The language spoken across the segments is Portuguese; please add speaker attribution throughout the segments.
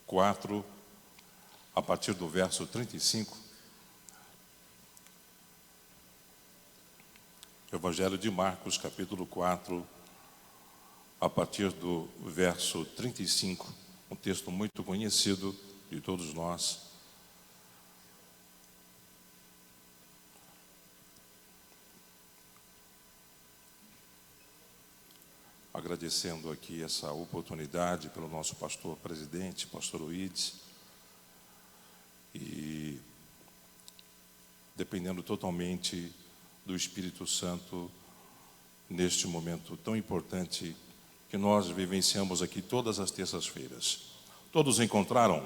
Speaker 1: 4, a partir do verso 35. Evangelho de Marcos, capítulo 4, a partir do verso 35, um texto muito conhecido de todos nós. Agradecendo aqui essa oportunidade pelo nosso pastor presidente, pastor Uídes, e dependendo totalmente do Espírito Santo neste momento tão importante que nós vivenciamos aqui todas as terças-feiras. Todos encontraram?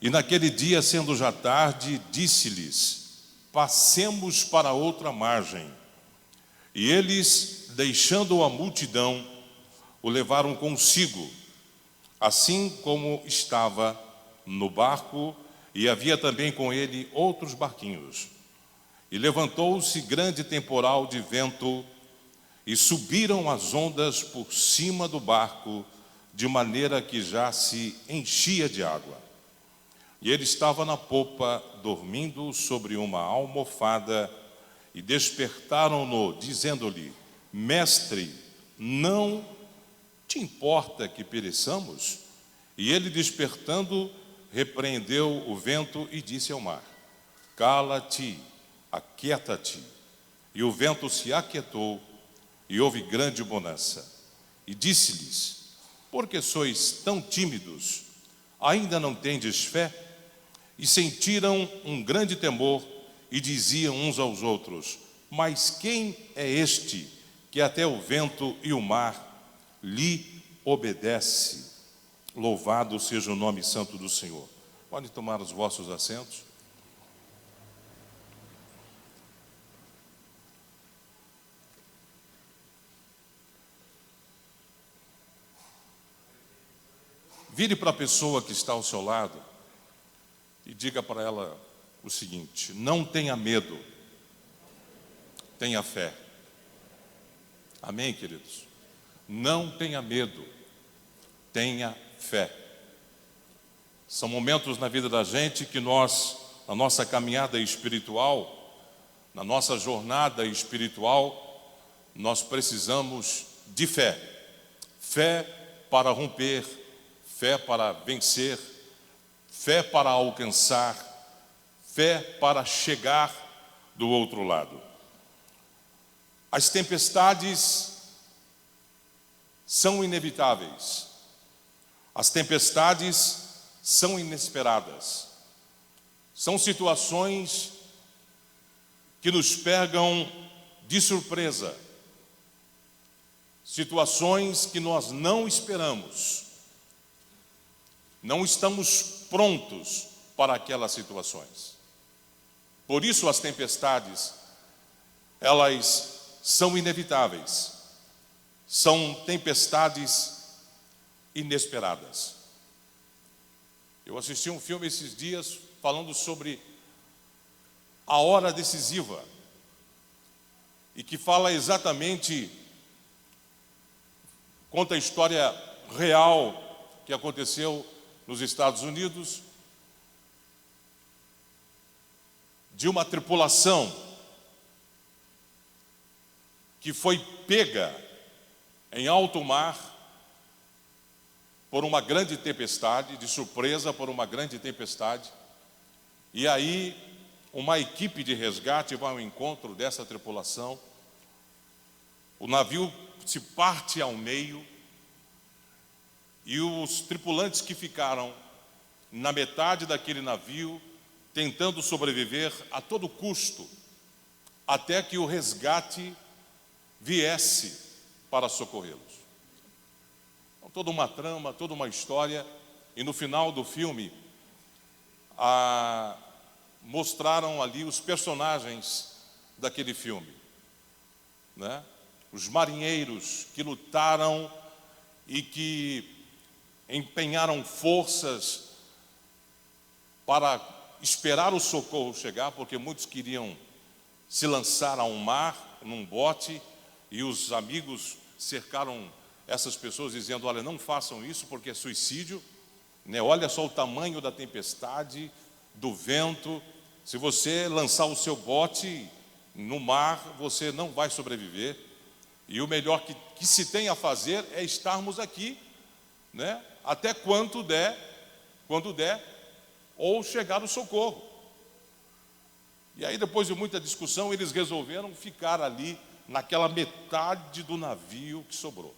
Speaker 1: E naquele dia, sendo já tarde, disse-lhes: passemos para outra margem. E eles, deixando a multidão, o levaram consigo, assim como estava no barco, e havia também com ele outros barquinhos. E levantou-se grande temporal de vento, e subiram as ondas por cima do barco, de maneira que já se enchia de água. E ele estava na popa, dormindo sobre uma almofada, e despertaram-no, dizendo-lhe: Mestre, não te importa que pereçamos? E ele, despertando, repreendeu o vento e disse ao mar: Cala-te, aquieta-te. E o vento se aquietou, e houve grande bonança. E disse-lhes: Por que sois tão tímidos? Ainda não tendes fé? E sentiram um grande temor, e diziam uns aos outros: Mas quem é este, que até o vento e o mar lhe obedece? Louvado seja o nome santo do Senhor. Podem tomar os vossos assentos. Vire para a pessoa que está ao seu lado e diga para ela o seguinte: não tenha medo, tenha fé. Amém, queridos? Não tenha medo, tenha fé. São momentos na vida da gente que nós, na nossa caminhada espiritual, na nossa jornada espiritual, nós precisamos de fé. Fé para romper, fé para vencer, fé para alcançar, fé para chegar do outro lado. As tempestades são inevitáveis. As tempestades são inesperadas. São situações que nos pegam de surpresa. Situações que nós não esperamos. Não estamos prontos para aquelas situações. Por isso as tempestades, elas são inevitáveis. São tempestades inesperadas. Eu assisti um filme esses dias falando sobre a hora decisiva e que fala exatamente, conta a história real que aconteceu nos Estados Unidos, de uma tripulação que foi pega em alto mar por uma grande tempestade, de surpresa por uma grande tempestade. E aí uma equipe de resgate vai ao encontro dessa tripulação. O navio se parte ao meio e os tripulantes que ficaram na metade daquele navio, tentando sobreviver a todo custo, até que o resgate viesse para socorrê-los. Então, toda uma trama, toda uma história, e no final do filme mostraram ali os personagens daquele filme, né? Os marinheiros que lutaram e que empenharam forças para esperar o socorro chegar, porque muitos queriam se lançar ao mar, num bote, e os amigos cercaram essas pessoas dizendo: olha, não façam isso porque é suicídio. né? Olha só o tamanho da tempestade, do vento. Se você lançar o seu bote no mar, você não vai sobreviver. E o melhor que se tem a fazer é estarmos aqui, né? Até quando der, ou chegar o socorro. E aí, depois de muita discussão, eles resolveram ficar ali naquela metade do navio que sobrou,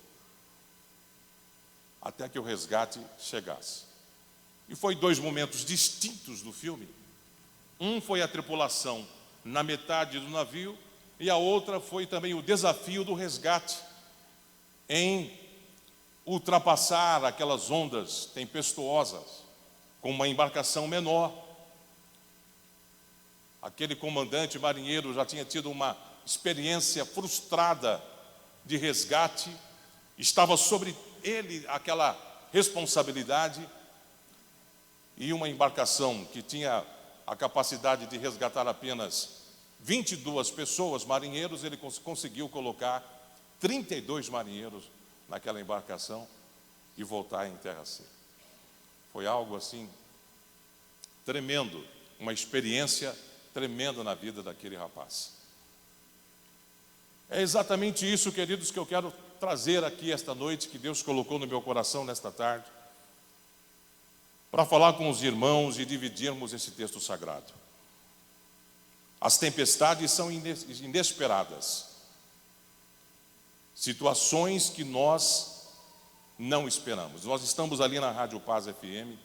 Speaker 1: até que o resgate chegasse. E foi 2 momentos distintos do filme. Um foi a tripulação na metade do navio, e a outra foi também o desafio do resgate em ultrapassar aquelas ondas tempestuosas com uma embarcação menor. Aquele comandante marinheiro já tinha tido uma experiência frustrada de resgate, estava sobre ele aquela responsabilidade, e uma embarcação que tinha a capacidade de resgatar apenas 22 pessoas, marinheiros, ele conseguiu colocar 32 marinheiros naquela embarcação e voltar em terra seca. Foi algo assim tremendo, uma experiência tremenda na vida daquele rapaz. É exatamente isso, queridos, que eu quero trazer aqui esta noite, que Deus colocou no meu coração nesta tarde, para falar com os irmãos e dividirmos esse texto sagrado. As tempestades são inesperadas, situações que nós não esperamos. Nós estamos ali na Rádio Paz FM,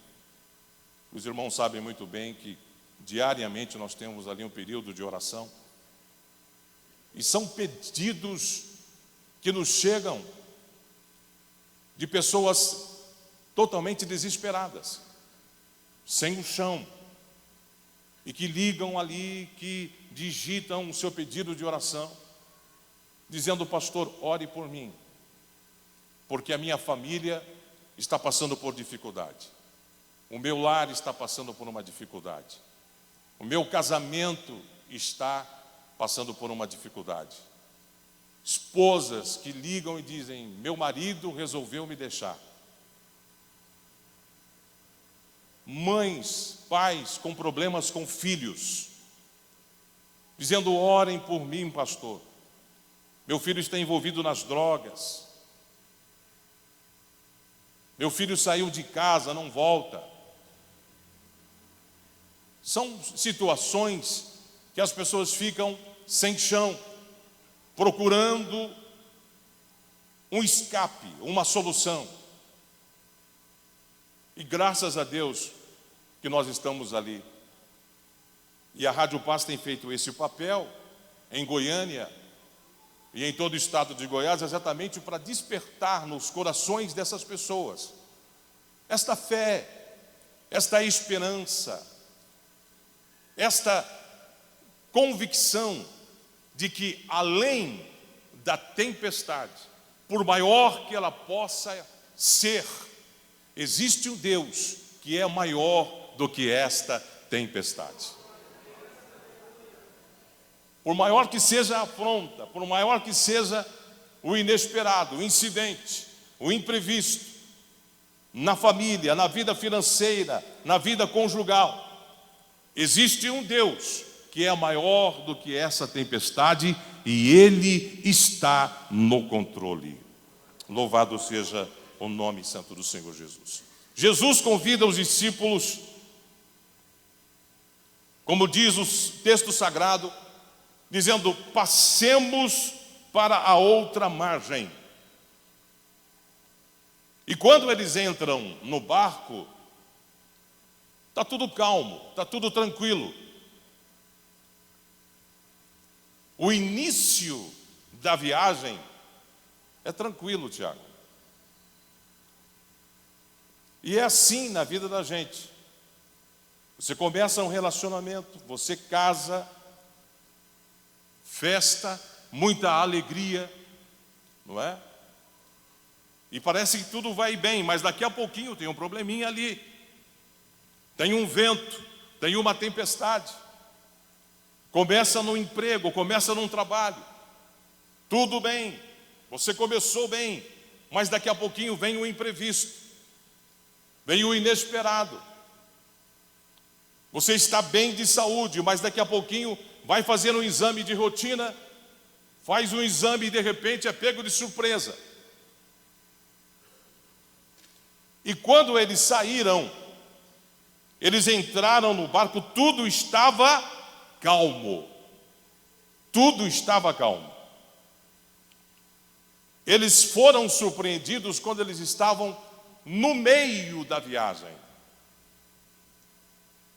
Speaker 1: os irmãos sabem muito bem que diariamente nós temos ali um período de oração, e são pedidos que nos chegam de pessoas totalmente desesperadas, sem o chão, e que ligam ali, que digitam o seu pedido de oração, dizendo: pastor, ore por mim, porque a minha família está passando por dificuldade, o meu lar está passando por uma dificuldade, o meu casamento está passando por uma dificuldade. Esposas que ligam e dizem: meu marido resolveu me deixar. Mães, pais com problemas com filhos, dizendo: orem por mim, pastor, meu filho está envolvido nas drogas, meu filho saiu de casa, não volta. São situações que as pessoas ficam sem chão, procurando um escape, uma solução. E graças a Deus que nós estamos ali. E a Rádio Paz tem feito esse papel em Goiânia e em todo o estado de Goiás, exatamente para despertar nos corações dessas pessoas esta fé, esta esperança, esta convicção de que, além da tempestade, por maior que ela possa ser, existe um Deus que é maior do que esta tempestade. Por maior que seja a afronta, por maior que seja o inesperado, o incidente, o imprevisto, na família, na vida financeira, na vida conjugal, existe um Deus que é maior do que essa tempestade, e Ele está no controle. Louvado seja o nome santo do Senhor Jesus. Jesus convida os discípulos, como diz o texto sagrado, dizendo: passemos para a outra margem. E quando eles entram no barco, está tudo calmo, está tudo tranquilo. O início da viagem é tranquilo, Tiago. E é assim na vida da gente. Você começa um relacionamento, você casa, festa, muita alegria, não é? E parece que tudo vai bem, mas daqui a pouquinho tem um probleminha ali. Tem um vento, tem uma tempestade. Começa no emprego, começa num trabalho. Tudo bem, você começou bem, mas daqui a pouquinho vem o imprevisto. Vem o inesperado. Você está bem de saúde, mas daqui a pouquinho vai fazer um exame de rotina, faz um exame e de repente é pego de surpresa. E quando eles saíram, eles entraram no barco, tudo estava calmo. Tudo estava calmo. Eles foram surpreendidos quando eles estavam no meio da viagem.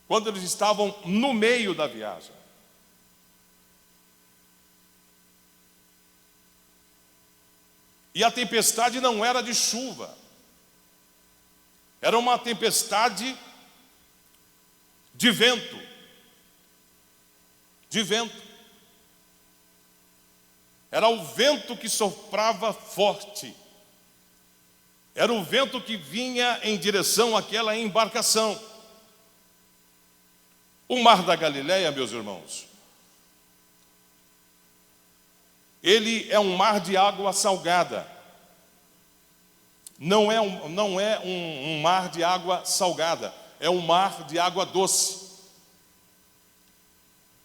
Speaker 1: Quando eles estavam no meio da viagem. E a tempestade não era de chuva. Era uma tempestade de vento. De vento. Era o vento que soprava forte. Era o vento que vinha em direção àquela embarcação. O Mar da Galileia, meus irmãos, ele é um mar de água salgada. Não é um mar de água salgada, é um mar de água doce.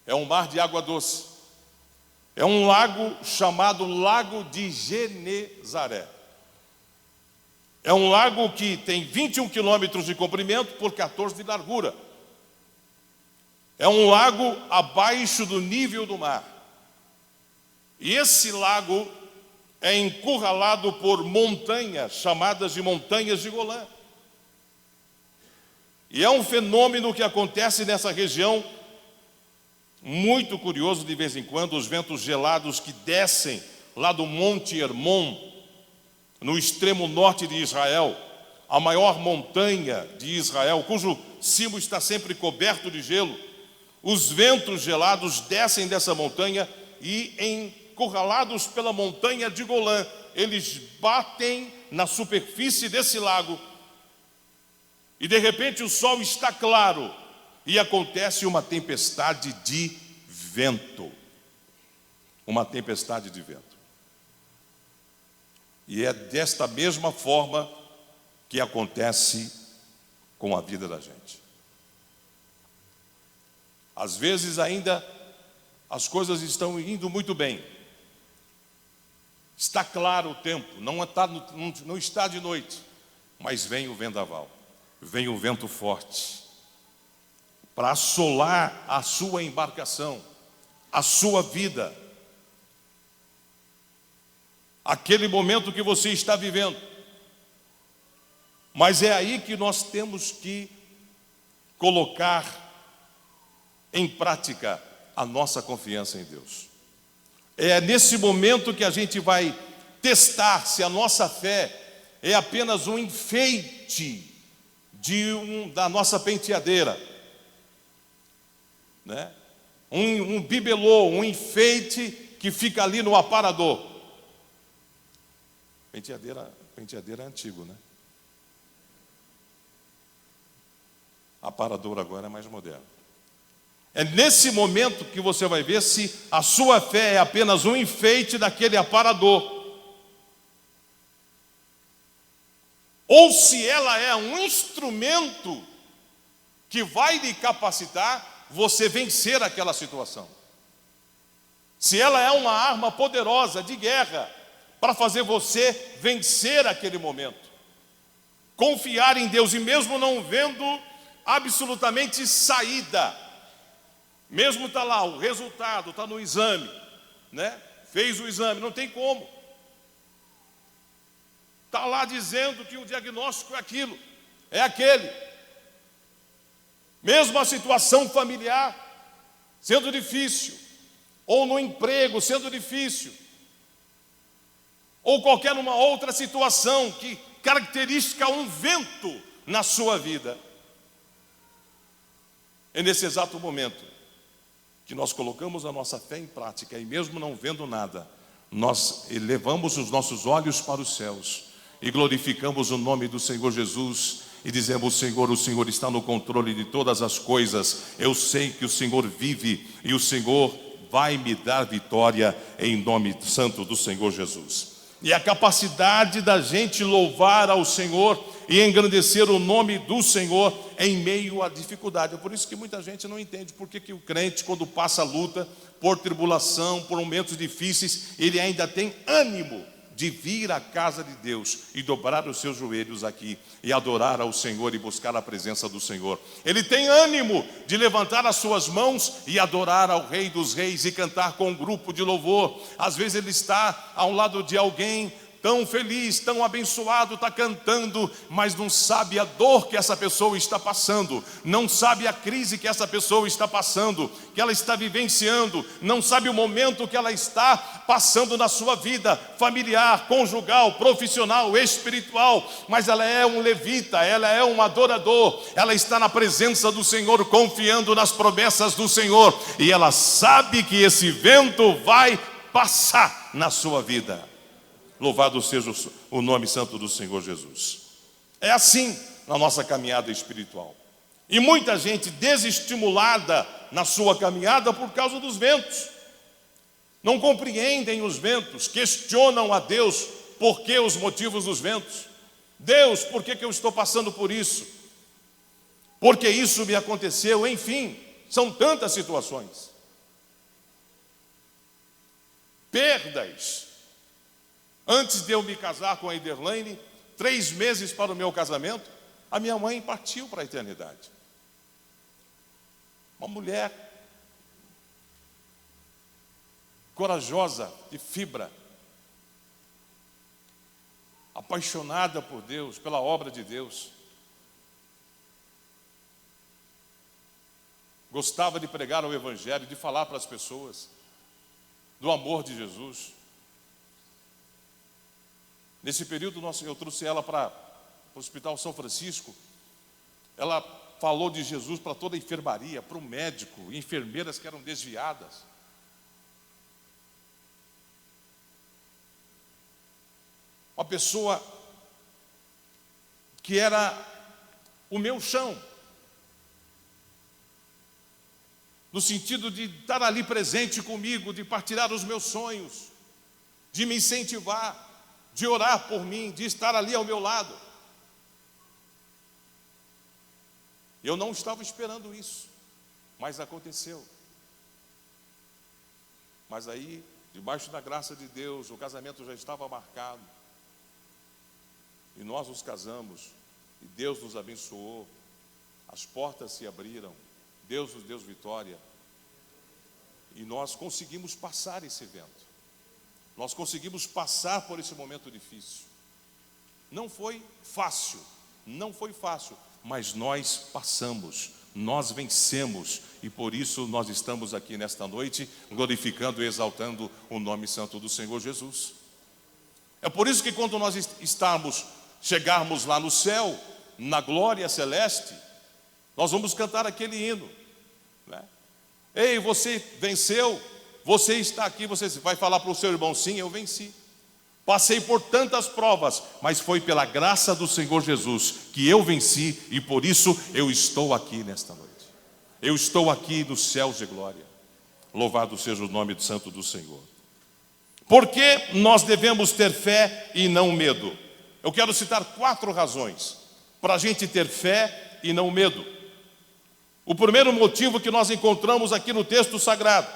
Speaker 1: É um mar de água doce. É um lago chamado Lago de Genezaré. É um lago que tem 21 quilômetros de comprimento por 14 de largura. É um lago abaixo do nível do mar. E esse lago é encurralado por montanhas, chamadas de montanhas de Golã. E é um fenômeno que acontece nessa região, muito curioso de vez em quando, os ventos gelados que descem lá do Monte Hermon, no extremo norte de Israel, a maior montanha de Israel, cujo cimo está sempre coberto de gelo. Os ventos gelados descem dessa montanha e, encurralados pela montanha de Golã, eles batem na superfície desse lago. E de repente o sol está claro e acontece uma tempestade de vento. Uma tempestade de vento. E é desta mesma forma que acontece com a vida da gente. Às vezes ainda as coisas estão indo muito bem. Está claro o tempo, não está de noite, mas vem o vendaval, vem o vento forte, para assolar a sua embarcação, a sua vida, aquele momento que você está vivendo. Mas é aí que nós temos que colocar em prática a nossa confiança em Deus. É nesse momento que a gente vai testar se a nossa fé é apenas um enfeite da nossa penteadeira, né? Um bibelô, um enfeite que fica ali no aparador. Penteadeira é antigo, né? Aparador agora é mais moderno. É nesse momento que você vai ver se a sua fé é apenas um enfeite daquele aparador, ou se ela é um instrumento que vai lhe capacitar você vencer aquela situação. Se ela é uma arma poderosa de guerra para fazer você vencer aquele momento. Confiar em Deus e mesmo não vendo absolutamente saída, mesmo está lá, o resultado está no exame, né? Fez o exame, não tem como. Está lá dizendo que o diagnóstico é aquilo, é aquele. Mesmo a situação familiar sendo difícil, ou no emprego sendo difícil, ou qualquer uma outra situação que caracteriza um vento na sua vida. É nesse exato momento que nós colocamos a nossa fé em prática e mesmo não vendo nada, nós elevamos os nossos olhos para os céus e glorificamos o nome do Senhor Jesus e dizemos: Senhor, o Senhor está no controle de todas as coisas, eu sei que o Senhor vive e o Senhor vai me dar vitória em nome santo do Senhor Jesus. E a capacidade da gente louvar ao Senhor e engrandecer o nome do Senhor em meio à dificuldade. É por isso que muita gente não entende por que o crente, quando passa luta, por tribulação, por momentos difíceis, ele ainda tem ânimo de vir à casa de Deus e dobrar os seus joelhos aqui e adorar ao Senhor e buscar a presença do Senhor. Ele tem ânimo de levantar as suas mãos e adorar ao Rei dos Reis e cantar com um grupo de louvor. Às vezes ele está ao lado de alguém tão feliz, tão abençoado, está cantando, mas não sabe a dor que essa pessoa está passando, não sabe a crise que essa pessoa está passando, que ela está vivenciando, não sabe o momento que ela está passando na sua vida familiar, conjugal, profissional, espiritual, mas ela é um levita, ela é um adorador, ela está na presença do Senhor, confiando nas promessas do Senhor, e ela sabe que esse vento vai passar na sua vida. Louvado seja o nome santo do Senhor Jesus. É assim na nossa caminhada espiritual. E muita gente desestimulada na sua caminhada por causa dos ventos. Não compreendem os ventos, questionam a Deus por que os motivos dos ventos. Deus, por que eu estou passando por isso? Por que isso me aconteceu? Enfim, são tantas situações. Perdas. Antes de eu me casar com a Iderlaine, 3 meses para o meu casamento, a minha mãe partiu para a eternidade. Uma mulher corajosa, de fibra, apaixonada por Deus, pela obra de Deus. Gostava de pregar o Evangelho, de falar para as pessoas do amor de Jesus. Nesse período eu trouxe ela para o Hospital São Francisco. Ela falou de Jesus para toda a enfermaria, para o médico, enfermeiras que eram desviadas. Uma pessoa que era o meu chão, no sentido de estar ali presente comigo, de partilhar os meus sonhos, de me incentivar, de orar por mim, de estar ali ao meu lado. Eu não estava esperando isso, mas aconteceu. Mas aí, debaixo da graça de Deus, o casamento já estava marcado. E nós nos casamos, e Deus nos abençoou, as portas se abriram, Deus nos deu vitória, e nós conseguimos passar esse evento. Nós conseguimos passar por esse momento difícil. Não foi fácil, mas nós passamos, nós vencemos, e por isso nós estamos aqui nesta noite, glorificando e exaltando o nome santo do Senhor Jesus. É por isso que quando nós chegarmos lá no céu, na glória celeste, nós vamos cantar aquele hino, né? Ei, você venceu, você está aqui, você vai falar para o seu irmão, sim, eu venci. Passei por tantas provas, mas foi pela graça do Senhor Jesus que eu venci, e por isso eu estou aqui nesta noite. Eu estou aqui nos céus de glória. Louvado seja o nome santo do Senhor. Por que nós devemos ter fé e não medo? Eu quero citar 4 razões para a gente ter fé e não medo. O primeiro motivo que nós encontramos aqui no texto sagrado: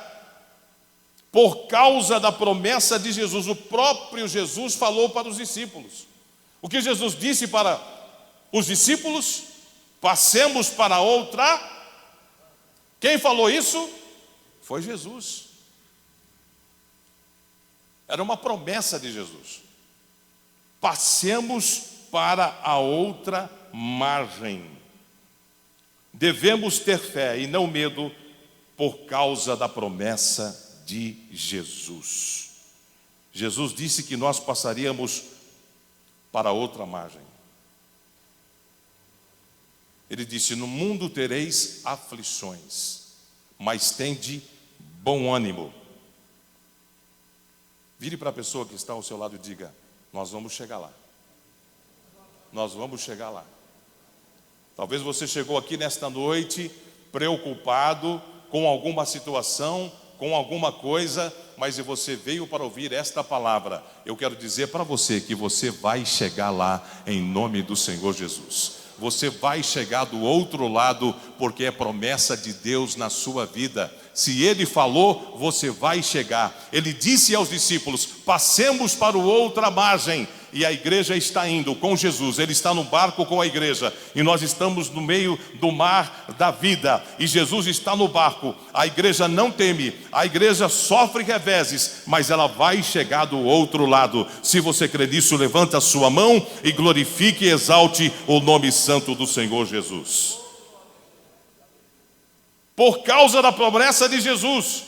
Speaker 1: por causa da promessa de Jesus. O próprio Jesus falou para os discípulos. O que Jesus disse para os discípulos? Passemos para outra. Quem falou isso? Foi Jesus. Era uma promessa de Jesus. Passemos para a outra margem. Devemos ter fé e não medo por causa da promessa de Jesus. Jesus disse que nós passaríamos para outra margem. Ele disse: no mundo tereis aflições, mas tende bom ânimo. Vire para a pessoa que está ao seu lado e diga: nós vamos chegar lá. Nós vamos chegar lá. Talvez você chegou aqui nesta noite preocupado com alguma situação, com alguma coisa, mas você veio para ouvir esta palavra. Eu quero dizer para você que você vai chegar lá em nome do Senhor Jesus. Você vai chegar do outro lado, porque é promessa de Deus na sua vida. Se Ele falou, você vai chegar. Ele disse aos discípulos: passemos para o outra margem. E a igreja está indo com Jesus. Ele está no barco com a igreja, e nós estamos no meio do mar da vida, e Jesus está no barco. A igreja não teme, a igreja sofre reveses, mas ela vai chegar do outro lado. Se você crê nisso, levanta a sua mão e glorifique e exalte o nome santo do Senhor Jesus. Por causa da promessa de Jesus.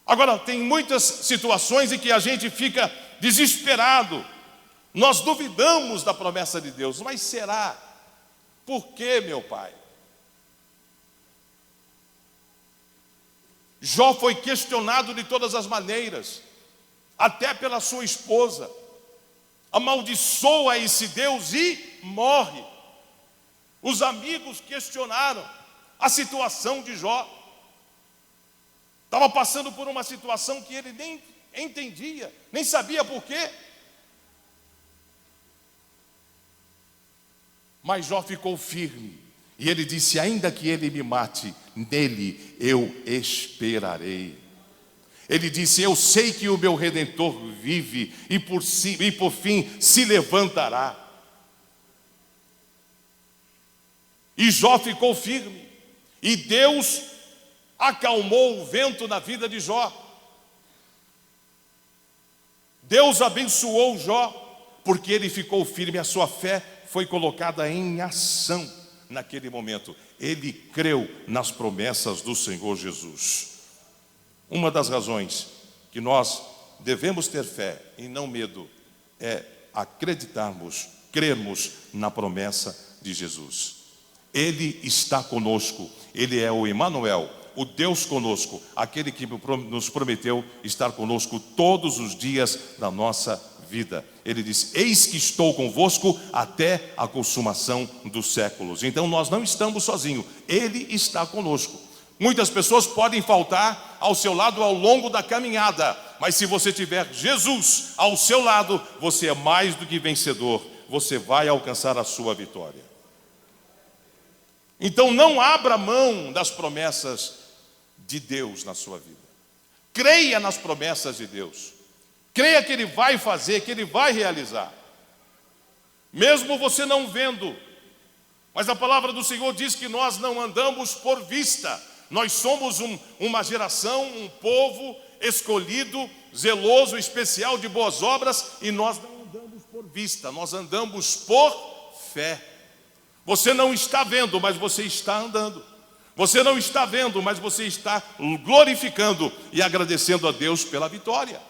Speaker 1: Agora, tem muitas situações em que a gente fica desesperado. Nós duvidamos da promessa de Deus. Mas será? Por quê, meu pai? Jó foi questionado de todas as maneiras, até pela sua esposa. Amaldiçoa esse Deus e morre. Os amigos questionaram a situação de Jó. Estava passando por uma situação que ele nem entendia, nem sabia por quê. Mas Jó ficou firme, e ele disse: ainda que ele me mate, nele eu esperarei. Ele disse: eu sei que o meu Redentor vive, e por fim se levantará. E Jó ficou firme, e Deus acalmou o vento na vida de Jó. Deus abençoou Jó, porque ele ficou firme. A sua fé foi colocada em ação naquele momento. Ele creu nas promessas do Senhor Jesus. Uma das razões que nós devemos ter fé e não medo é acreditarmos, crermos na promessa de Jesus. Ele está conosco, Ele é o Emanuel, o Deus conosco, aquele que nos prometeu estar conosco todos os dias da nossa vida. Ele diz: eis que estou convosco até a consumação dos séculos. Então nós não estamos sozinhos, Ele está conosco. Muitas pessoas podem faltar ao seu lado ao longo da caminhada, mas se você tiver Jesus ao seu lado, você é mais do que vencedor. Você vai alcançar a sua vitória. Então não abra mão das promessas de Deus na sua vida. Creia nas promessas de Deus. Creia que Ele vai fazer, que Ele vai realizar. Mesmo você não vendo. Mas a palavra do Senhor diz que nós não andamos por vista. Nós somos uma geração, um povo escolhido, zeloso, especial de boas obras. E nós não andamos por vista, nós andamos por fé. Você não está vendo, mas você está andando. Você não está vendo, mas você está glorificando e agradecendo a Deus pela vitória.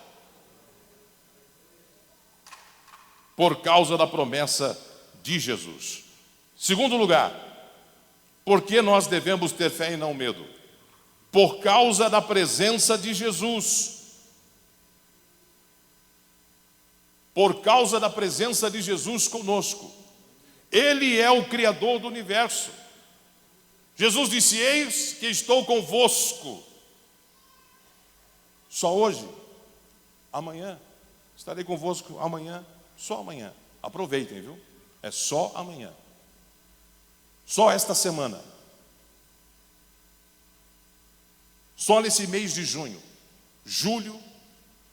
Speaker 1: Por causa da promessa de Jesus. Segundo lugar, por que nós devemos ter fé e não medo? Por causa da presença de Jesus. Por causa da presença de Jesus conosco. Ele é o Criador do universo. Jesus disse: eis que estou convosco. Só hoje, amanhã, estarei convosco amanhã. Só amanhã, aproveitem, viu? É só amanhã. Só esta semana. Só nesse mês de junho. Julho,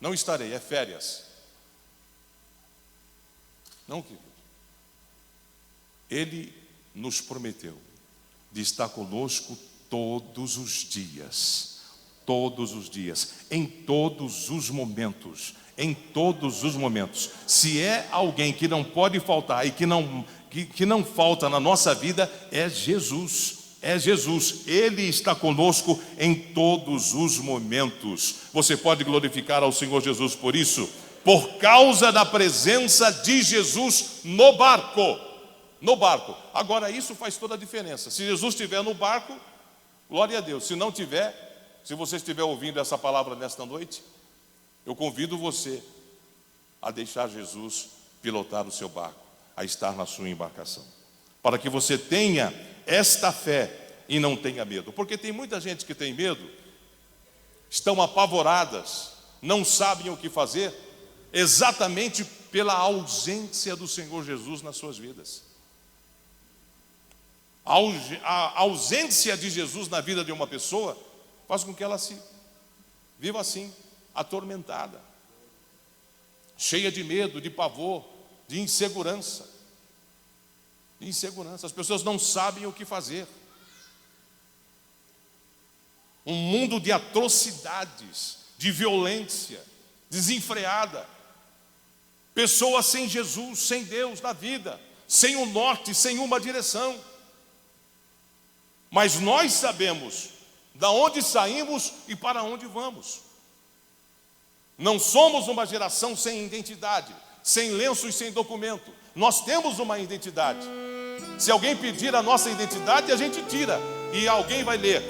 Speaker 1: não estarei, é férias. Não, querido. Ele nos prometeu de estar conosco todos os dias. Todos os dias, em todos os momentos. Em todos os momentos. Se é alguém que não pode faltar e que não falta na nossa vida, é Jesus. É Jesus. Ele está conosco em todos os momentos. Você pode glorificar ao Senhor Jesus por isso? Por causa da presença de Jesus no barco. No barco. Agora isso faz toda a diferença. Se Jesus estiver no barco, glória a Deus. Se não tiver, se você estiver ouvindo essa palavra nesta noite, eu convido você a deixar Jesus pilotar o seu barco, a estar na sua embarcação, para que você tenha esta fé e não tenha medo. Porque tem muita gente que tem medo estão apavoradas, não sabem o que fazer, exatamente pela ausência do Senhor Jesus nas suas vidas. A ausência de Jesus na vida de uma pessoa faz com que ela se viva assim, atormentada, cheia de medo, de pavor, de insegurança. As pessoas não sabem o que fazer. Um mundo de atrocidades, de violência, desenfreada. Pessoas sem Jesus, sem Deus na vida, sem um norte, sem uma direção. Mas nós sabemos da onde saímos e para onde vamos. Não somos uma geração sem identidade, sem lenço e sem documento. Nós temos uma identidade. Se alguém pedir a nossa identidade, a gente tira. E alguém vai ler: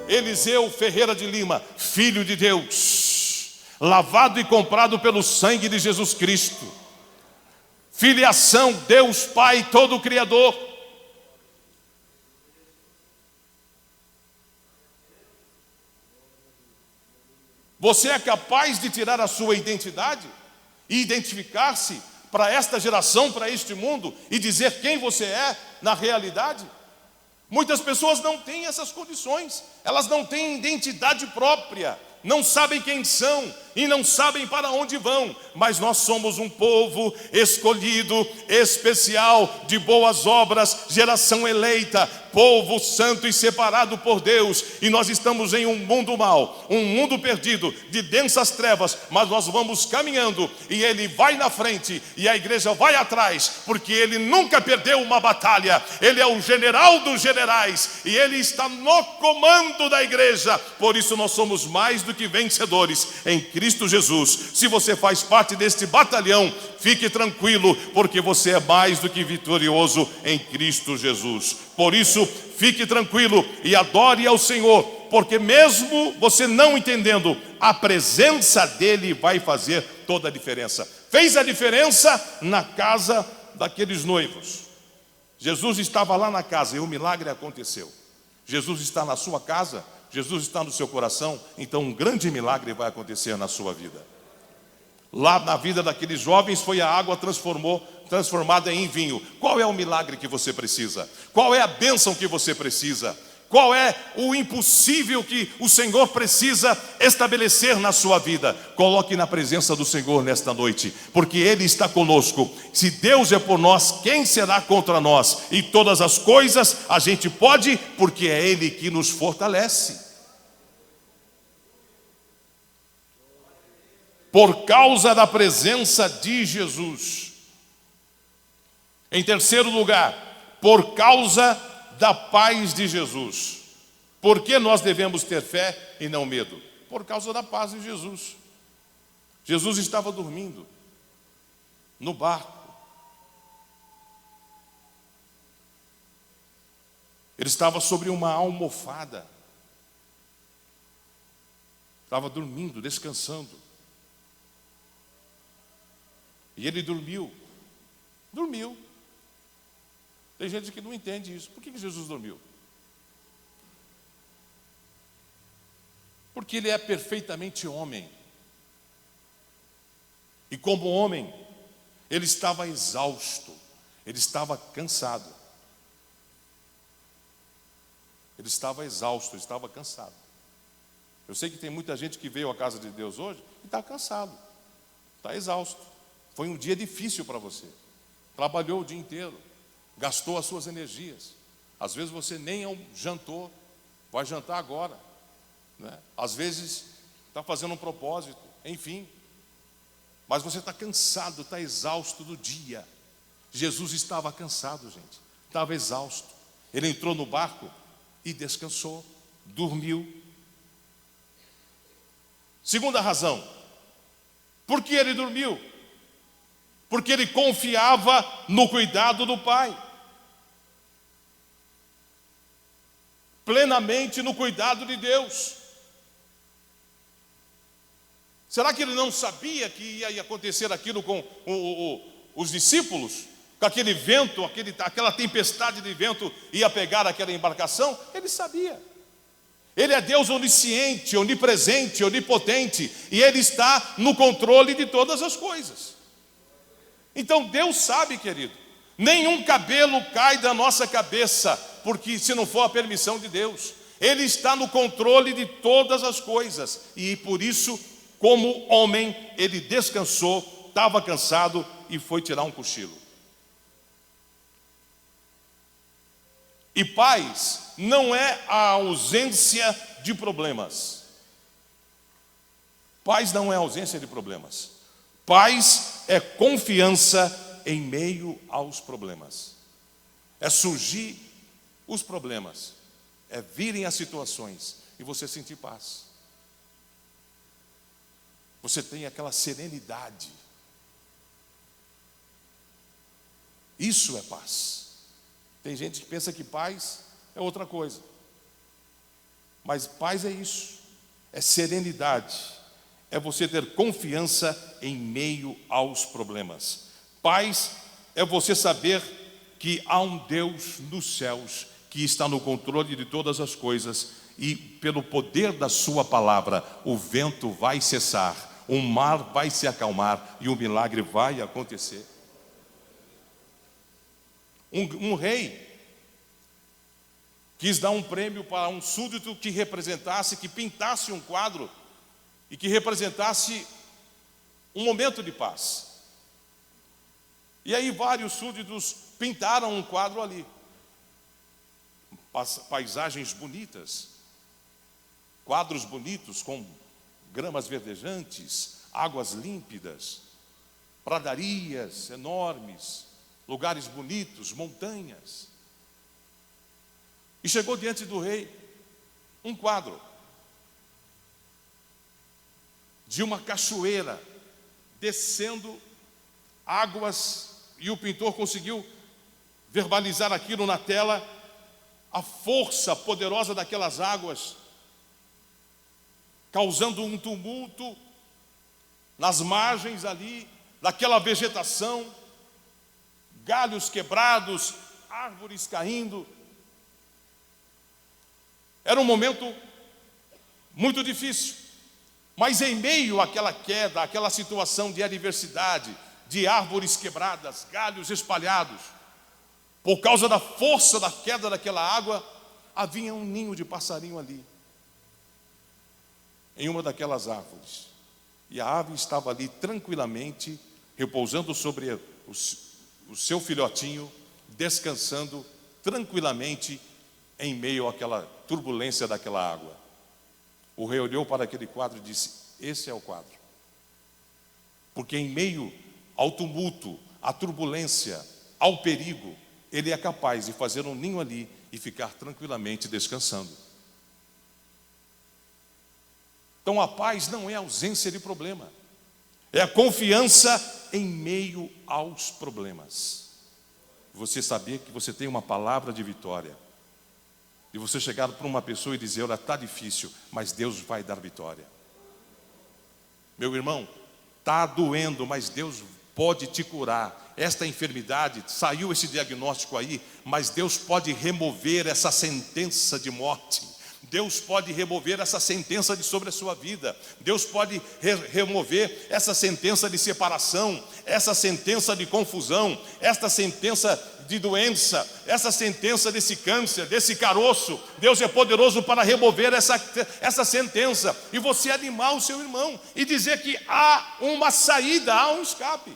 Speaker 1: Eliseu Ferreira de Lima, Filho de Deus, lavado e comprado pelo sangue de Jesus Cristo. Filiação, Deus Pai, todo Criador. Você é capaz de tirar a sua identidade e identificar-se para esta geração, para este mundo, e dizer quem você é na realidade? Muitas pessoas não têm essas condições, elas não têm identidade própria, não sabem quem são e não sabem para onde vão. Mas nós somos um povo escolhido, especial, de boas obras, geração eleita, povo santo e separado por Deus. E nós estamos em um mundo mau, um mundo perdido, de densas trevas, mas nós vamos caminhando e Ele vai na frente e a igreja vai atrás, porque Ele nunca perdeu uma batalha. Ele é o general dos generais e Ele está no comando da igreja. Por isso nós somos mais do que vencedores em Cristo Jesus. Se você faz parte deste batalhão, fique tranquilo, porque você é mais do que vitorioso em Cristo Jesus. Por isso, fique tranquilo e adore ao Senhor, porque mesmo você não entendendo, a presença dEle vai fazer toda a diferença. Fez a diferença na casa daqueles noivos. Jesus estava lá na casa e o milagre aconteceu. Jesus está na sua casa, Jesus está no seu coração, então um grande milagre vai acontecer na sua vida. Lá na vida daqueles jovens foi a água transformada em vinho. Qual é o milagre que você precisa? Qual é a bênção que você precisa? Qual é o impossível que o Senhor precisa estabelecer na sua vida? Coloque na presença do Senhor nesta noite, porque Ele está conosco. Se Deus é por nós, quem será contra nós? E todas as coisas a gente pode, porque é Ele que nos fortalece. Por causa da presença de Jesus. Em terceiro lugar, por causa da paz de Jesus. Por que nós devemos ter fé e não medo? Por causa da paz de Jesus. Jesus estava dormindo no barco. Ele estava sobre uma almofada. Estava dormindo, descansando. E ele dormiu. Dormiu. Tem gente que não entende isso. Por que Jesus dormiu? Porque ele é perfeitamente homem. E como homem, ele estava exausto. Ele estava cansado. Ele estava exausto, ele estava cansado. Eu sei que tem muita gente que veio à casa de Deus hoje e está cansado. Está exausto. Foi um dia difícil para você. Trabalhou o dia inteiro. Gastou as suas energias. Às vezes você nem jantou. Vai jantar agora, né? Às vezes está fazendo um propósito. Enfim. Mas você está cansado, está exausto do dia. Jesus estava cansado, gente. Estava exausto. Ele entrou no barco e descansou. Dormiu. Segunda razão. Por que ele dormiu? Porque ele confiava no cuidado do Pai. Plenamente no cuidado de Deus. Será que ele não sabia que ia acontecer aquilo com os discípulos? Com aquele vento, aquela tempestade de vento ia pegar aquela embarcação? Ele sabia. Ele é Deus onisciente, onipresente, onipotente, e Ele está no controle de todas as coisas. Então Deus sabe, querido, nenhum cabelo cai da nossa cabeça, porque se não for a permissão de Deus. Ele está no controle de todas as coisas, e por isso, como homem, Ele descansou, estava cansado e foi tirar um cochilo. E paz não é a ausência de problemas. Paz não é ausência de problemas. Paz é confiança em meio aos problemas. É surgir os problemas. É virem as situações e você sentir paz. Você tem aquela serenidade. Isso é paz. Tem gente que pensa que paz é outra coisa. Mas paz é isso. É serenidade. É você ter confiança em meio aos problemas. Paz é você saber que há um Deus nos céus que está no controle de todas as coisas e pelo poder da sua palavra o vento vai cessar, o mar vai se acalmar e o milagre vai acontecer. Um rei quis dar um prêmio para um súdito que representasse, que pintasse um quadro e que representasse um momento de paz. E aí vários súditos pintaram um quadro ali. Paisagens bonitas, quadros bonitos com gramas verdejantes, águas límpidas, pradarias enormes, lugares bonitos, montanhas. E chegou diante do rei um quadro de uma cachoeira descendo águas, e o pintor conseguiu verbalizar aquilo na tela, a força poderosa daquelas águas, causando um tumulto nas margens ali, daquela vegetação, galhos quebrados, árvores caindo. Era um momento muito difícil, mas em meio àquela queda, àquela situação de adversidade, de árvores quebradas, galhos espalhados, por causa da força da queda daquela água, havia um ninho de passarinho ali, em uma daquelas árvores. E a ave estava ali tranquilamente, repousando sobre o seu filhotinho, descansando tranquilamente em meio àquela turbulência daquela água. O rei olhou para aquele quadro e disse: esse é o quadro. Porque em meio ao tumulto, à turbulência, ao perigo, ele é capaz de fazer um ninho ali e ficar tranquilamente descansando. Então a paz não é ausência de problema, é a confiança em meio aos problemas. Você saber que você tem uma palavra de vitória. E você chegar para uma pessoa e dizer: olha, está difícil, mas Deus vai dar vitória. Meu irmão, está doendo, mas Deus pode te curar. Esta enfermidade, saiu esse diagnóstico aí, mas Deus pode remover essa sentença de morte. Deus pode remover essa sentença sobre a sua vida. Deus pode remover essa sentença de separação, essa sentença de confusão, esta sentença de doença, essa sentença desse câncer, desse caroço. Deus é poderoso para remover essa sentença e você animar o seu irmão e dizer que há uma saída, há um escape.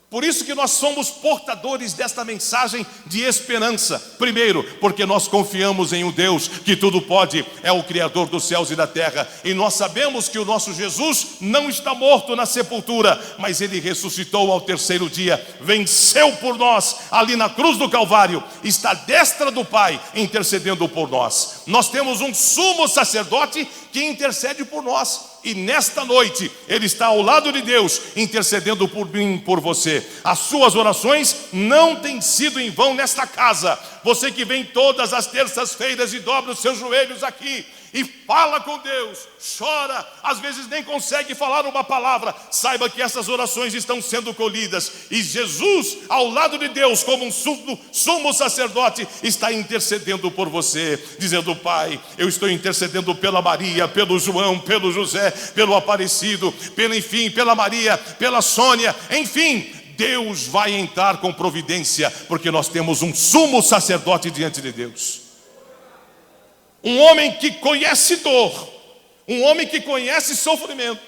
Speaker 1: Por isso que nós somos portadores desta mensagem de esperança. Primeiro, porque nós confiamos em um Deus que tudo pode, é o Criador dos céus e da terra. E nós sabemos que o nosso Jesus não está morto na sepultura, mas Ele ressuscitou ao terceiro dia, venceu por nós ali na cruz do Calvário, está à destra do Pai intercedendo por nós. Nós temos um sumo sacerdote que intercede por nós. E nesta noite, Ele está ao lado de Deus, intercedendo por mim, por você. As suas orações não têm sido em vão nesta casa, você que vem todas as terças-feiras e dobra os seus joelhos aqui e fala com Deus, chora, às vezes nem consegue falar uma palavra, saiba que essas orações estão sendo colhidas, e Jesus, ao lado de Deus, como um sumo sacerdote, está intercedendo por você, dizendo: Pai, eu estou intercedendo pela Maria, pelo João, pelo José, pelo Aparecido, pela Maria, pela Sônia, enfim, Deus vai entrar com providência, porque nós temos um sumo sacerdote diante de Deus. Um homem que conhece dor, um homem que conhece sofrimento,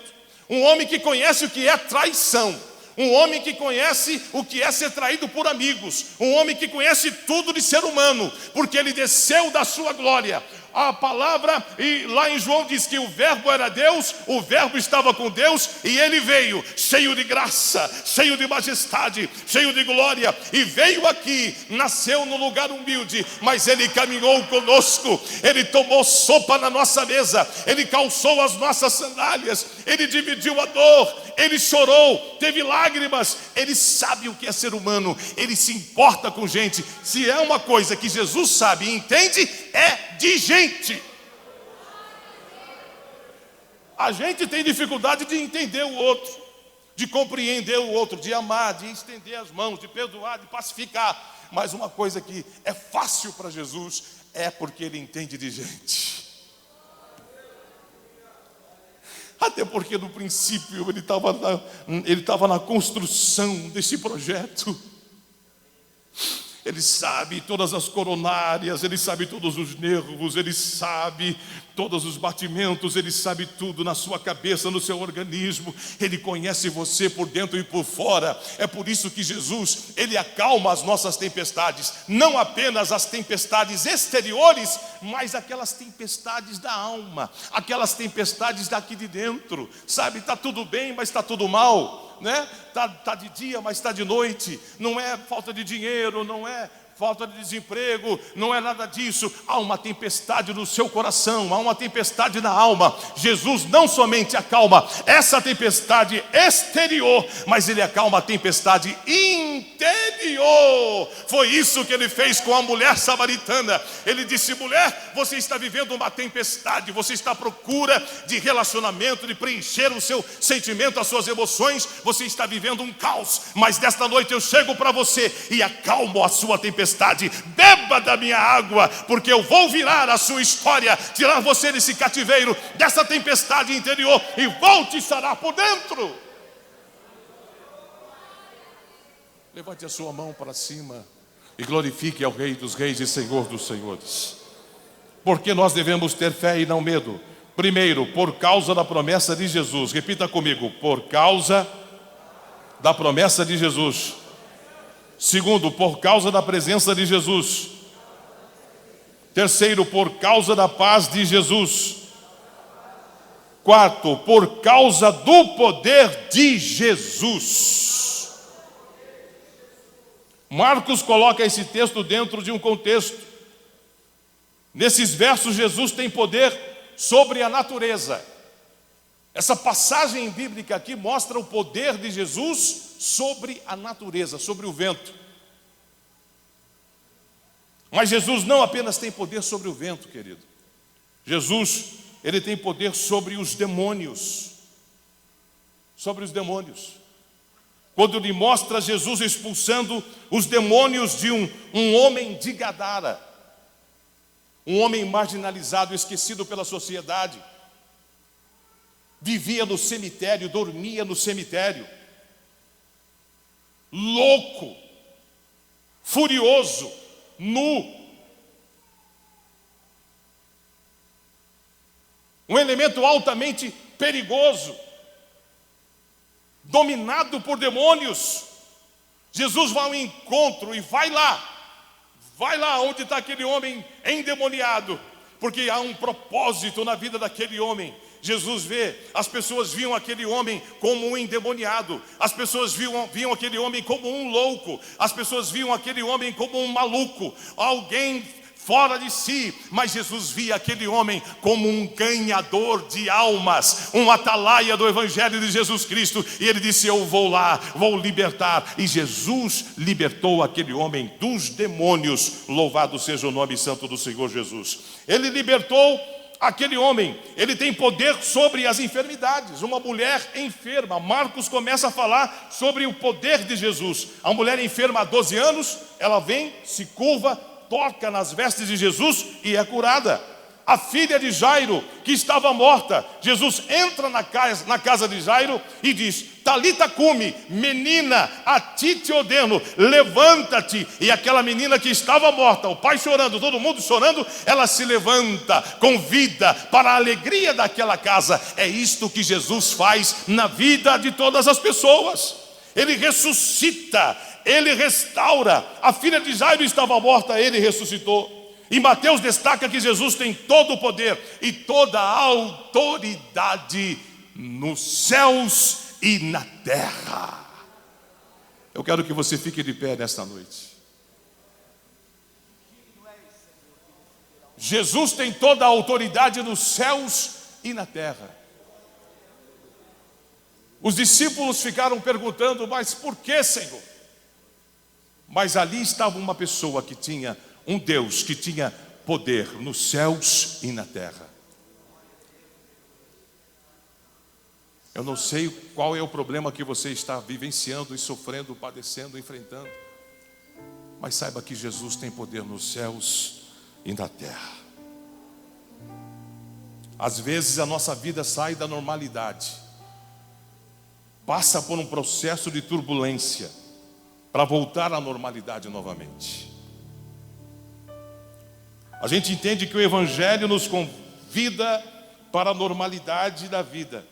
Speaker 1: um homem que conhece o que é traição, um homem que conhece o que é ser traído por amigos, um homem que conhece tudo de ser humano, porque ele desceu da sua glória. A palavra, e lá em João diz que o verbo era Deus, o verbo estava com Deus, e ele veio cheio de graça, cheio de majestade, cheio de glória, e veio aqui, nasceu no lugar humilde, mas ele caminhou conosco, ele tomou sopa na nossa mesa, ele calçou as nossas sandálias, ele dividiu a dor, ele chorou, teve lágrimas, ele sabe o que é ser humano, ele se importa com gente. Se é uma coisa que Jesus sabe e entende, é de gente. A gente tem dificuldade de entender o outro, de compreender o outro, de amar, de estender as mãos, de perdoar, de pacificar. Mas uma coisa que é fácil para Jesus é porque ele entende de gente. Até porque no princípio ele estava na construção desse projeto. Ele sabe todas as coronárias, ele sabe todos os nervos, ele sabe todos os batimentos, ele sabe tudo na sua cabeça, no seu organismo. Ele conhece você por dentro e por fora. É por isso que Jesus, ele acalma as nossas tempestades, não apenas as tempestades exteriores, mas aquelas tempestades da alma, aquelas tempestades daqui de dentro. Sabe, está tudo bem, mas está tudo mal, né? Tá de dia, mas está de noite. Não é falta de dinheiro, não é falta de desemprego, não é nada disso. Há uma tempestade no seu coração, há uma tempestade na alma. Jesus não somente acalma essa tempestade exterior, mas ele acalma a tempestade interior. Foi isso que ele fez com a mulher samaritana. Ele disse: mulher, você está vivendo uma tempestade, você está à procura de relacionamento, de preencher o seu sentimento, as suas emoções, você está vivendo um caos, mas desta noite eu chego para você e acalmo a sua tempestade. Beba da minha água, porque eu vou virar a sua história, tirar você desse cativeiro, dessa tempestade interior, e vou te sarar por dentro. Levante a sua mão para cima e glorifique ao Rei dos Reis e Senhor dos Senhores. Porque nós devemos ter fé e não medo? Primeiro, por causa da promessa de Jesus. Repita comigo: por causa da promessa de Jesus. Segundo, por causa da presença de Jesus. Terceiro, por causa da paz de Jesus. Quarto, por causa do poder de Jesus. Marcos coloca esse texto dentro de um contexto. Nesses versos, Jesus tem poder sobre a natureza. Essa passagem bíblica aqui mostra o poder de Jesus sobre a natureza, sobre o vento. Mas Jesus não apenas tem poder sobre o vento, querido. Jesus, ele tem poder sobre os demônios. Sobre os demônios. Quando ele mostra Jesus expulsando os demônios de um homem de Gadara, um homem marginalizado, esquecido pela sociedade, vivia no cemitério, dormia no cemitério, louco, furioso, nu. Um elemento altamente perigoso, dominado por demônios. Jesus vai ao encontro e vai lá onde está aquele homem endemoniado, porque há um propósito na vida daquele homem. Jesus vê, as pessoas viam aquele homem como um endemoniado, as pessoas viam aquele homem como um louco, as pessoas viam aquele homem como um maluco, alguém fora de si, mas Jesus via aquele homem como um ganhador de almas, um atalaia do Evangelho de Jesus Cristo, e ele disse: eu vou lá, vou libertar. E Jesus libertou aquele homem dos demônios. Louvado seja o nome santo do Senhor Jesus. Ele libertou aquele homem. Ele tem poder sobre as enfermidades. Uma mulher enferma, Marcos começa a falar sobre o poder de Jesus. A mulher enferma há 12 anos, ela vem, se curva, toca nas vestes de Jesus e é curada. A filha de Jairo, que estava morta, Jesus entra na casa de Jairo e diz: Talita cumi, menina, a ti te ordeno, levanta-te. E aquela menina que estava morta, o pai chorando, todo mundo chorando, ela se levanta com vida para a alegria daquela casa. É isto que Jesus faz na vida de todas as pessoas. Ele ressuscita, ele restaura. A filha de Jairo estava morta, ele ressuscitou. E Mateus destaca que Jesus tem todo o poder e toda a autoridade nos céus e na terra. Eu quero que você fique de pé nesta noite. Jesus tem toda a autoridade nos céus e na terra. Os discípulos ficaram perguntando: mas por que, Senhor? Mas ali estava uma pessoa que tinha um Deus que tinha poder nos céus e na terra. Eu não sei qual é o problema que você está vivenciando e sofrendo, padecendo, enfrentando, mas saiba que Jesus tem poder nos céus e na terra. Às vezes a nossa vida sai da normalidade, passa por um processo de turbulência para voltar à normalidade novamente. A gente entende que o Evangelho nos convida para a normalidade da vida.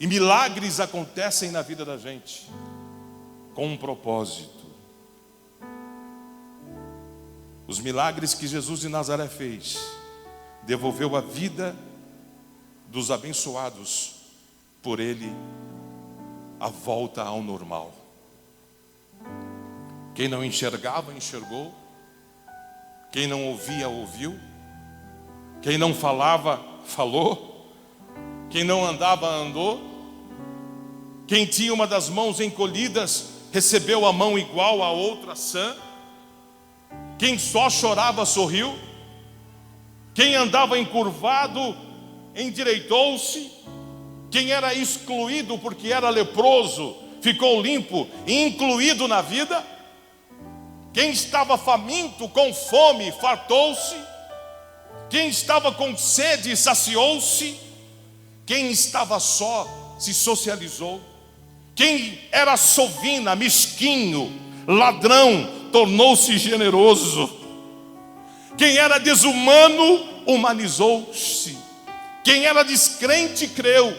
Speaker 1: E milagres acontecem na vida da gente com um propósito. Os milagres que Jesus de Nazaré fez, devolveu a vida dos abençoados por ele a volta ao normal. Quem não enxergava, enxergou. Quem não ouvia, ouviu. Quem não falava, falou. Quem não andava, andou. Quem tinha uma das mãos encolhidas, recebeu a mão igual à outra sã. Quem só chorava, sorriu. Quem andava encurvado, endireitou-se. Quem era excluído porque era leproso, ficou limpo e incluído na vida. Quem estava faminto, com fome, fartou-se. Quem estava com sede, saciou-se. Quem estava só, se socializou. Quem era sovina, mesquinho, ladrão, tornou-se generoso. Quem era desumano, humanizou-se. Quem era descrente, creu.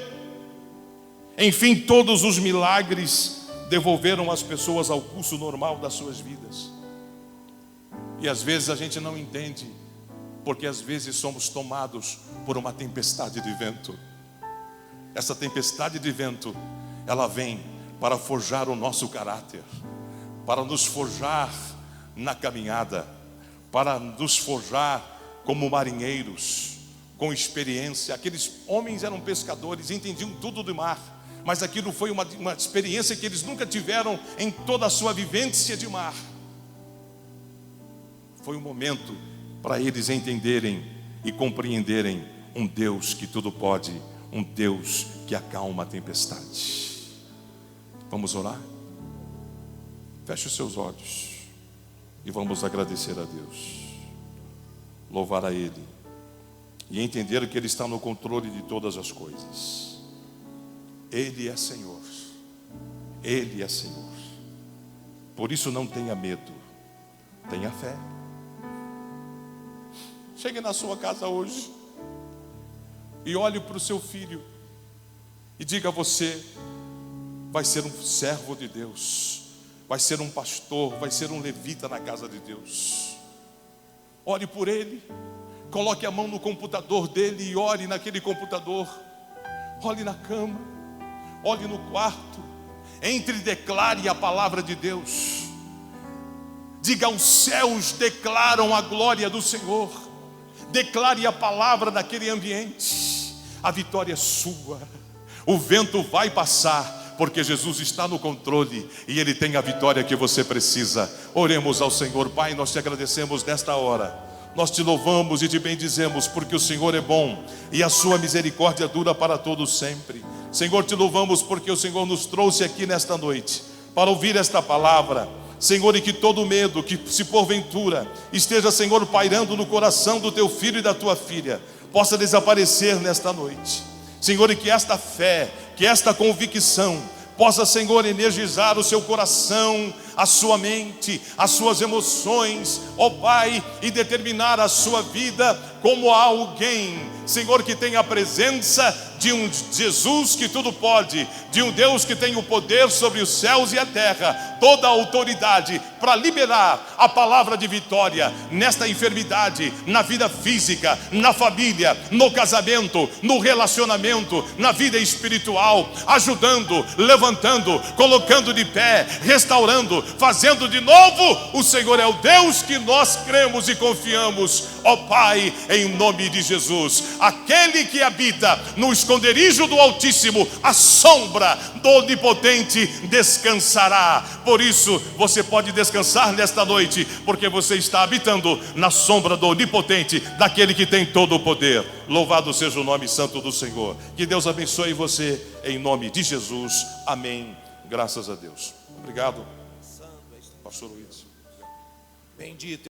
Speaker 1: Enfim, todos os milagres devolveram as pessoas ao curso normal das suas vidas. E às vezes a gente não entende, porque às vezes somos tomados por uma tempestade de vento. Essa tempestade de vento, ela vem para forjar o nosso caráter, para nos forjar na caminhada, para nos forjar como marinheiros, com experiência. Aqueles homens eram pescadores, entendiam tudo do mar, mas aquilo foi uma experiência que eles nunca tiveram em toda a sua vivência de mar. Foi um momento para eles entenderem e compreenderem um Deus que tudo pode, um Deus que acalma a tempestade. Vamos orar? Feche os seus olhos e vamos agradecer a Deus, louvar a Ele e entender que Ele está no controle de todas as coisas. Ele é Senhor, Ele é Senhor. Por isso não tenha medo, tenha fé. Chegue na sua casa hoje e olhe para o seu filho e diga: você vai ser um servo de Deus, vai ser um pastor, vai ser um levita na casa de Deus. Ore por ele, coloque a mão no computador dele e ore naquele computador. Olhe na cama, olhe no quarto, entre e declare a palavra de Deus.
Speaker 2: Diga: os céus declaram a glória do Senhor. Declare a palavra naquele ambiente. A vitória é sua. O vento vai passar, porque Jesus está no controle e Ele tem a vitória que você precisa. Oremos ao Senhor. Pai, nós te agradecemos nesta hora. Nós te louvamos e te bendizemos, porque o Senhor é bom e a sua misericórdia dura para todos sempre. Senhor, te louvamos porque o Senhor nos trouxe aqui nesta noite para ouvir esta palavra. Senhor, e que todo medo que se porventura esteja, Senhor, pairando no coração do teu filho e da tua filha, possa desaparecer nesta noite. Senhor, e que esta fé, que esta convicção possa, Senhor, energizar o seu coração, a sua mente, as suas emoções, ó Pai, e determinar a sua vida como alguém, Senhor, que tem a presença de um Jesus que tudo pode, de um Deus que tem o poder sobre os céus e a terra, toda a autoridade para liberar a palavra de vitória nesta enfermidade, na vida física, na família, no casamento, no relacionamento, na vida espiritual, ajudando, levantando, colocando de pé, restaurando, fazendo de novo. O Senhor é o Deus que nós cremos e confiamos, ó Pai, em nome de Jesus. Aquele que habita no esconderijo do Altíssimo, a sombra do Onipotente descansará. Por isso você pode descansar nesta noite, porque você está habitando na sombra do Onipotente, daquele que tem todo o poder. Louvado seja o nome santo do Senhor. Que Deus abençoe você em nome de Jesus. Amém. Graças a Deus. Obrigado, pastor Luiz. Bendito.